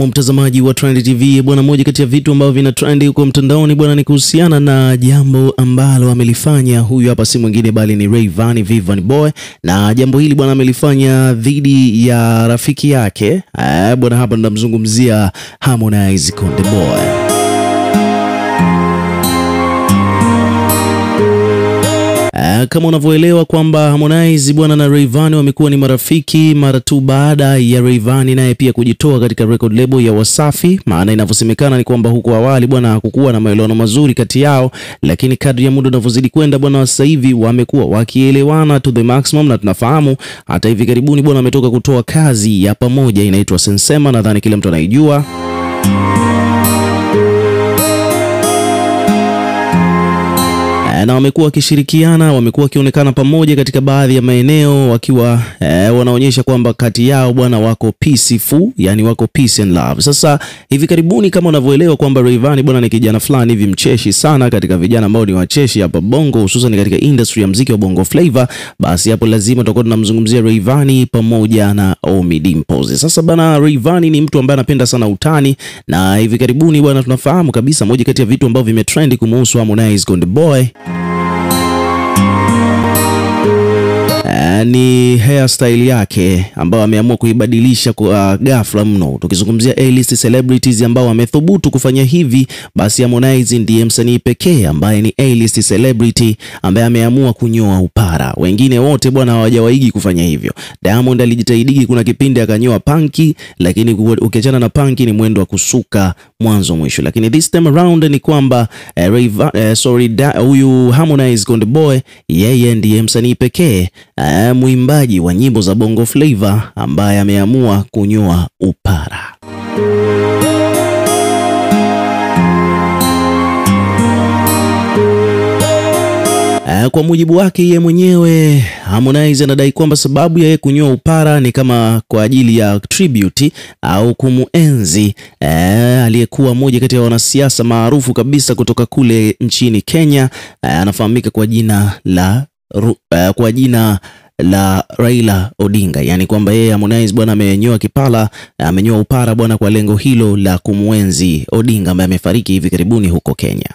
Na mtazamaji wa Trend TV bwana, moja kati ya vitu ambavyo vina trend huko mtandaoni bwana ni kuhusiana na jambo ambalo amelifanya huyu hapa, si mwingine bali ni Rayvanny Vanny Boy, na jambo hili bwana amelifanya dhidi ya rafiki yake bwana. Hapa tunamzungumzia Harmonize Konde Boy. Kama unavyoelewa kwamba Harmonize bwana na Rayvanny wamekuwa ni marafiki mara tu baada ya Rayvanny naye pia kujitoa katika record label ya Wasafi. Maana inavyosemekana ni kwamba huko awali bwana hakukuwa na maelewano mazuri kati yao, lakini kadri ya muda unavyozidi kwenda bwana, sasa hivi wamekuwa wakielewana to the maximum, na tunafahamu hata hivi karibuni bwana ametoka kutoa kazi ya pamoja inaitwa Sensema, nadhani kila mtu anaijua. Na wamekuwa wakishirikiana, wamekuwa wakionekana pamoja katika baadhi ya maeneo wakiwa wanaonyesha kwamba kati yao bwana wako peaceful, yani wako peace and love. Sasa hivi karibuni, kama unavyoelewa kwamba Rayvanny bwana ni kijana fulani hivi mcheshi sana katika vijana ambao ni wacheshi hapa Bongo, hususan katika industry ya muziki wa Bongo Flavor, basi hapo lazima tutakuwa tunamzungumzia Rayvanny pamoja na Ommy Dimpoz. Sasa bwana, Rayvanny ni mtu ambaye anapenda sana utani, na hivi karibuni bwana tunafahamu kabisa moja kati ya vitu ambavyo vimetrend kumhusu Harmonize Konde Boy ni hairstyle yake ambayo ameamua kuibadilisha kwa ghafla mno. Tukizungumzia A-list celebrities ambao wamethubutu kufanya hivi, basi Harmonize ndiye msanii pekee ambaye ni A-list celebrity ambaye ameamua kunyoa upara. Wengine wote bwana hawajawaigi kufanya hivyo. Diamond alijitahidi kuna kipindi akanyoa panki, lakini ukiachana na panki ni mwendo wa kusuka mwanzo mwisho. Lakini this time around ni kwamba huyu Harmonize Konde Boy yeye ndiye msanii pekee mwimbaji wa nyimbo za Bongo Flavor ambaye ameamua kunyoa upara. Kwa mujibu wake yeye mwenyewe, Harmonize anadai kwamba sababu ya yeye kunyoa upara ni kama kwa ajili ya tribute au kumuenzi aliyekuwa mmoja kati ya wanasiasa maarufu kabisa kutoka kule nchini Kenya. Anafahamika kwa jina la Raila Odinga, yani kwamba yeye Harmonize bwana amenyoa upara bwana kwa lengo hilo la kumuenzi Odinga ambaye amefariki hivi karibuni huko Kenya.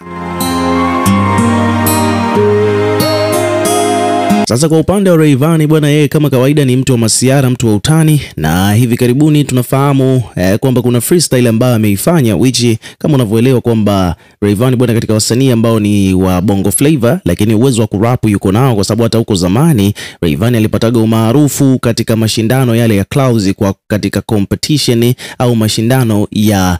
Sasa kwa upande wa Rayvanny bwana, yeye kama kawaida ni mtu wa masiara, mtu wa utani, na hivi karibuni tunafahamu kwamba kuna freestyle ambayo ameifanya, which kama unavyoelewa kwamba Rayvanny bwana katika wasanii ambao ni wa Bongo Flavor, lakini uwezo wa kurap yuko nao, kwa sababu hata huko zamani Rayvanny alipataga umaarufu katika mashindano yale ya Clouds katika competition au mashindano ya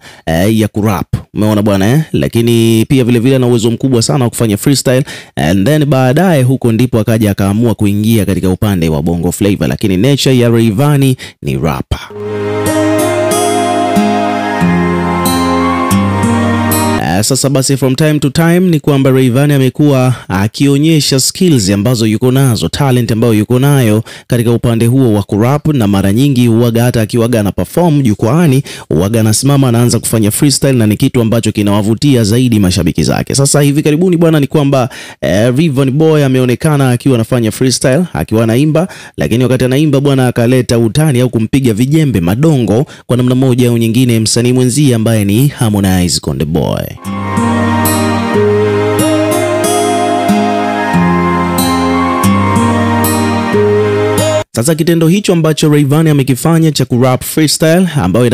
kurap. Umeona bwana lakini pia vile vile na uwezo mkubwa sana wa kufanya freestyle, and then baadaye huko ndipo akaja akaamua kuingia katika upande wa Bongo Flavor, lakini nature ya Rayvanny ni rapper. Sasa basi from time to time ni kwamba Rayvanny amekuwa akionyesha skills ambazo yuko nazo, talent ambayo yuko nayo katika upande huo wa kurap, na mara nyingi huaga hata akiwaga na perform jukwaani huaga anasimama anaanza kufanya freestyle, na ni kitu ambacho kinawavutia zaidi mashabiki zake. Sasa hivi karibuni bwana ni kwamba Vanny Boy ameonekana akiwa anafanya freestyle akiwa anaimba, lakini wakati anaimba bwana akaleta utani au kumpiga vijembe madongo kwa namna moja au nyingine msanii mwenzie ambaye ni Harmonize Konde Boy. Sasa kitendo hicho ambacho Rayvanny amekifanya cha kurap freestyle ambayo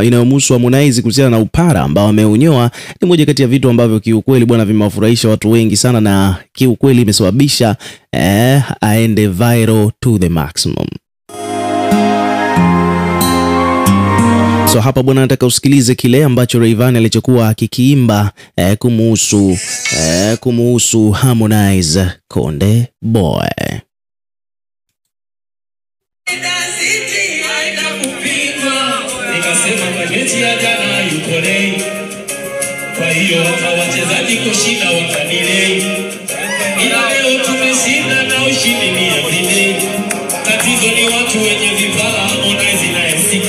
inamhusu Harmonize kuhusiana na upara ambao ameunyoa ni moja kati ya vitu ambavyo kiukweli bwana vimewafurahisha watu wengi sana, na kiukweli imesababisha aende viral to the maximum. So hapa bwana nataka usikilize kile ambacho Rayvanny alichokuwa akikiimba kumuhusu Harmonize Konde Boy. Kwa hiyo hata wachezaji kushinda wakanilei, ila leo tumeshinda na ushindi ni everyday. Tatizo ni watu wenye vipawa, Harmonize na SK.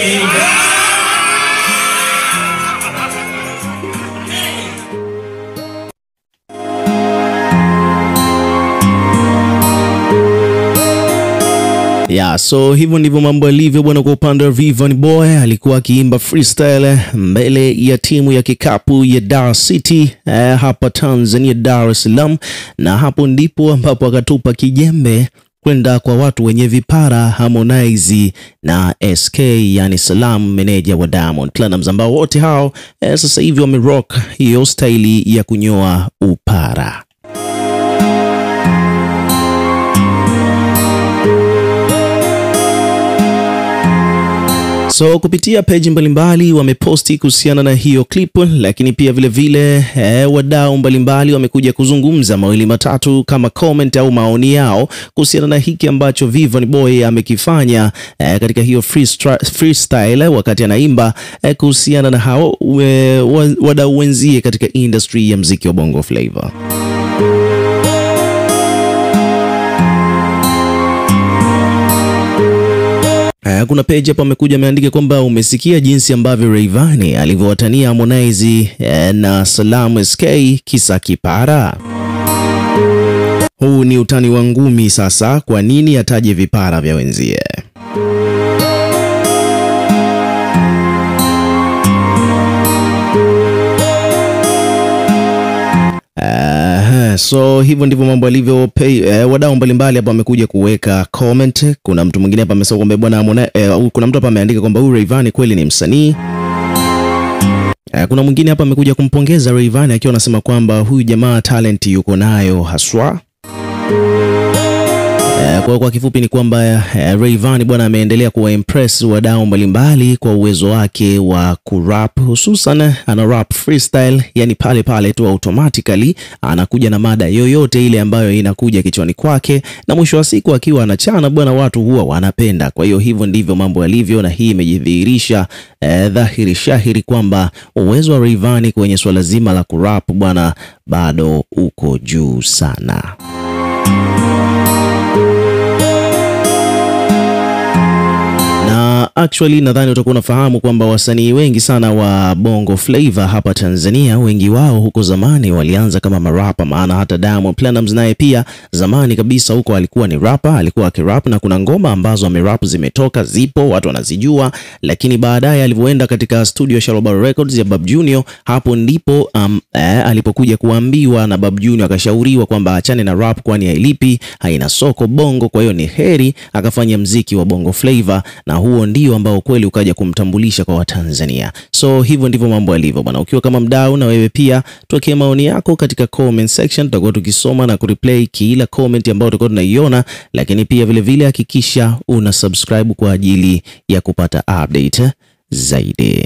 Yeah, so hivyo ndivyo mambo yalivyo bwana. Kwa upande wa Rayvanny Boy, alikuwa akiimba freestyle mbele ya timu ya kikapu ya Dar City hapa Tanzania, Dar es Salaam, na hapo ndipo ambapo akatupa kijembe kwenda kwa watu wenye vipara, Harmonize na SK, yani Salam, meneja wa Diamond Platnumz, ambao wote hao sasa hivi wamerock hiyo staili ya kunyoa upara. So kupitia page mbalimbali wameposti kuhusiana na hiyo clip, lakini pia vile wadau mbalimbali wamekuja kuzungumza mawili matatu kama comment au maoni yao kuhusiana na hiki ambacho Rayvanny Boy amekifanya katika hiyo freestyle wakati anaimba kuhusiana na hao wadau wenzie katika industry ya muziki wa Bongo Flava. Kuna page hapa amekuja ameandika kwamba umesikia jinsi ambavyo Rayvanny alivyowatania Harmonize na Salam SK kisa kipara. Huu ni utani wa ngumi sasa, kwa nini ataje vipara vya wenzie? So hivyo ndivyo mambo yalivyo. Wadau mbalimbali hapa wamekuja kuweka comment. Kuna mtu mwingine hapa amesema kwamba bwana kuna mtu hapa ameandika kwamba huyu Rayvanny kweli ni msanii. Kuna mwingine hapa amekuja kumpongeza Rayvanny akiwa anasema kwamba huyu jamaa talent yuko nayo haswa. Kwa kifupi ni kwamba Rayvanny bwana ameendelea kuwa impress wadau mbalimbali kwa uwezo wake wa kurap, hususan ana rap freestyle, yani pale pale tu automatically anakuja na mada yoyote ile ambayo inakuja kichwani kwake, na mwisho wa siku akiwa anachana bwana watu huwa wanapenda. Kwa hiyo hivyo ndivyo mambo yalivyo, na hii imejidhihirisha dhahiri shahiri kwamba uwezo wa Rayvanny kwenye swala zima la kurap bwana bado uko juu sana. Actually nadhani utakuwa unafahamu kwamba wasanii wengi sana wa Bongo Flava hapa Tanzania, wengi wao huko zamani walianza kama marapa, maana hata Diamond Platnumz naye pia zamani kabisa huko alikuwa ni rapper, alikuwa akirap, na kuna ngoma ambazo amerap zimetoka, zipo watu wanazijua, lakini baadaye alivyoenda katika studio Shalobar Records ya Bob Junior, hapo ndipo alipokuja kuambiwa na Bob Junior, akashauriwa kwamba achane na rap kwani hailipi, haina soko Bongo, kwa hiyo ni heri akafanya mziki wa Bongo Flava, na huo ndio ambao kweli ukaja kumtambulisha kwa Watanzania. So hivyo ndivyo mambo yalivyo bwana. Ukiwa kama mdau na wewe pia tuwekee maoni yako katika comment section, tutakuwa tukisoma na kureplay kila comment ambayo tutakuwa tunaiona, lakini pia vile hakikisha una subscribe kwa ajili ya kupata update zaidi.